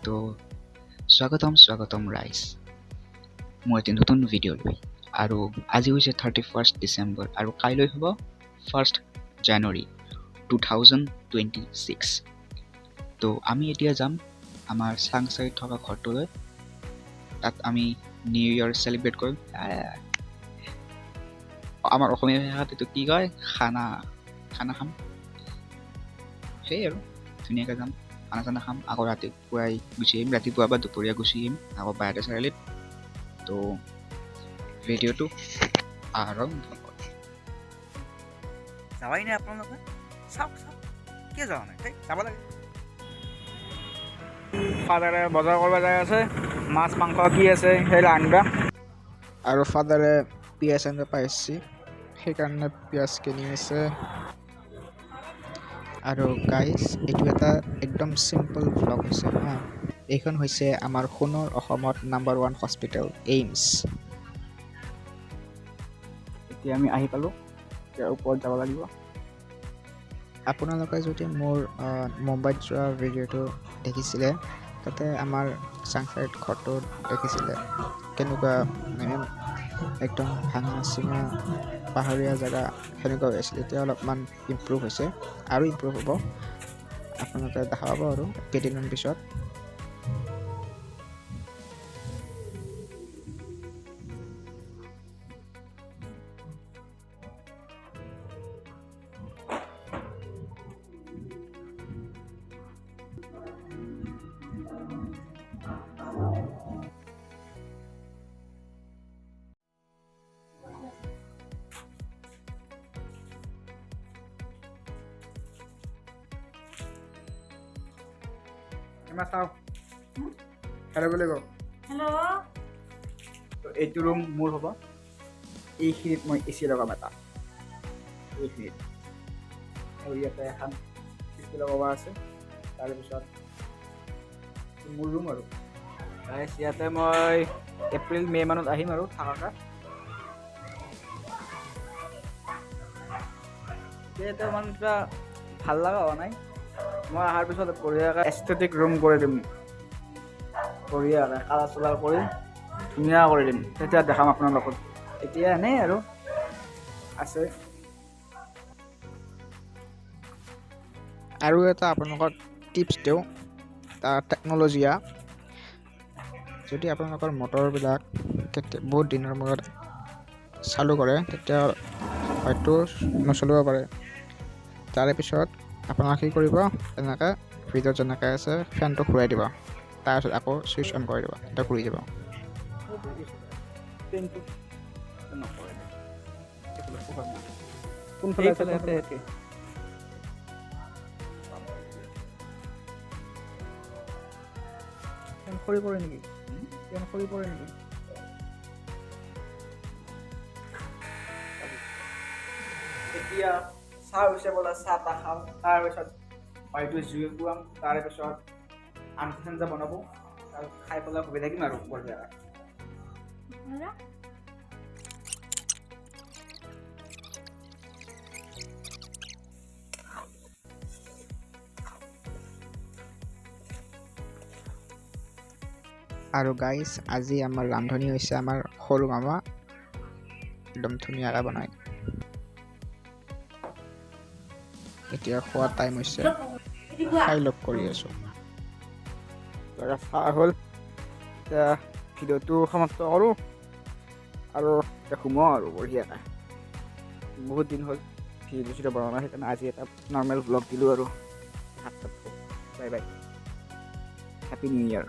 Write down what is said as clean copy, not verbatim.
তো স্বাগতম ৰাইজ মই এটি নতুন ভিডিঅ' লৈ আৰু আজি হৈছে 31 ডিচেম্বৰ আৰু কাইলৈ হ'ব 1 জানুৱাৰী 2026 তো আমি এতিয়া যাম আমাৰ চাংচাইত থকা ঘৰটোলৈ তাত আমি নিউ ইয়াৰ চেলিব্ৰেট কৰিম আমাৰ অসমীয়া ভাষাত এইটো কি কয় খানা খাম সেই আৰু ধুনীয়াকৈ যাম খানা খাম আকৌ ৰাতিপুৱাই গুচি আহিম ৰাতিপুৱা বা দুপৰীয়া গুচি আহিম আকৌ বাৰটা চাৰিআলিত তো ভিডিঅ'টো আৰম্ভ কৰোঁ যাবাই নাই আপোনালোকে চাওক কিয় যোৱা নাই যাব লাগে ফাদাৰে বজাৰ কৰিব যাই আছে মাছ মাংস কি আছে সেই আনিবা আৰু ফাদাৰে পিঁয়াজ আনিব পাইছে সেইকাৰণে পিঁয়াজ কিনি আছে আৰু গাইজ এইটো এটা একদম চিম্পল ভ্লগ হৈছে হা এইখন হৈছে আমাৰ সোণৰ অসমত নাম্বাৰ 1 হস্পিটেল এইমছ এতিয়া আমি আহি পালোঁ ইয়াৰ ওপৰত যাব লাগিব আপোনালোকে যদি মোৰ মুম্বাইত যোৱা ভিডিঅ'টো দেখিছিলে তাতে আমাৰ চাংচাইত ঘৰটো দেখিছিলে কেনেকুৱা একদম ভাঙা চিঙা পাহাৰীয়া জেগা সেনেকুৱা হৈ আছিল এতিয়া অলপমান ইম্প্ৰুভ হৈছে আৰু ইম্প্ৰুভ হ'ব আপোনালোকে দেখা পাব আৰু কেইদিনমান পিছত এমাৰ চাওক হেল্ল' বুলি কওক হেল্ল' তো এইটো ৰুম মোৰ হ'ব এইখিনিত মই এ চি লগাম এটা এইখিনিত আৰু ইয়াতে এখন এ চি লগাব আছে তাৰপিছত মোৰ ৰুম আৰু ইয়াতে মই এপ্ৰিল মে' মানত আহিম আৰু থকাকৈ ইয়াতে ইমান কিবা ভাল লগা হোৱা নাই মই অহাৰ পিছত বঢ়িয়াকৈ এস্থেটিক ৰুম কৰি দিম বঢ়িয়াকৈ কালাৰ চালাৰ কৰি ধুনীয়া কৰি দিম তেতিয়া দেখাম আপোনালোকক এতিয়া এনেই আৰু আছে আৰু এটা আপোনালোকক টিপছ দিওঁ তাৰ টেকন'লজিয়া যদি আপোনালোকৰ মটৰবিলাক বহুত দিনৰ মূৰত চালু কৰে তেতিয়া হয়তো নচলিব পাৰে তাৰে পিছত আপোনালোকে কি কৰিব এনেকৈ ভিডিঅ'ত যেনেকৈ আছে ফেনটো ঘূৰাই দিব তাৰপিছত আকৌ ছুইচ অন কৰি দিব তেতিয়া ঘূৰি যাব কোনফালে খৰি পৰে নেকি খৰি পৰে নেকি এতিয়া চাহ হৈছে বোলে চাহ তাহ খাম তাৰপিছত বাৰীটো জুই খুৱাম তাৰপিছত আঞ্জা বনাব আৰু খাই পেলাই বহি থাকিম আৰু বঢ়িয়া আৰু গাইজ আজি আমাৰ ৰান্ধনি হৈছে আমাৰ সৰু মামা একদম ধুনীয়াকৈ বনায় এতিয়া খোৱা টাইম হৈছে খাই লগ কৰি আছোঁ চাহ হ'ল এতিয়া ভিডিঅ'টো সমাপ্ত কৰোঁ আৰু এতিয়া সোমাওঁ আৰু বঢ়িয়াকৈ বহুত দিন হ'ল ভিডিঅ' বনোৱা নাই সেইকাৰণে আজি এটা নৰ্মেল ভ্লগ দিলোঁ আৰু বাই বাই হেপী নিউ ইয়াৰ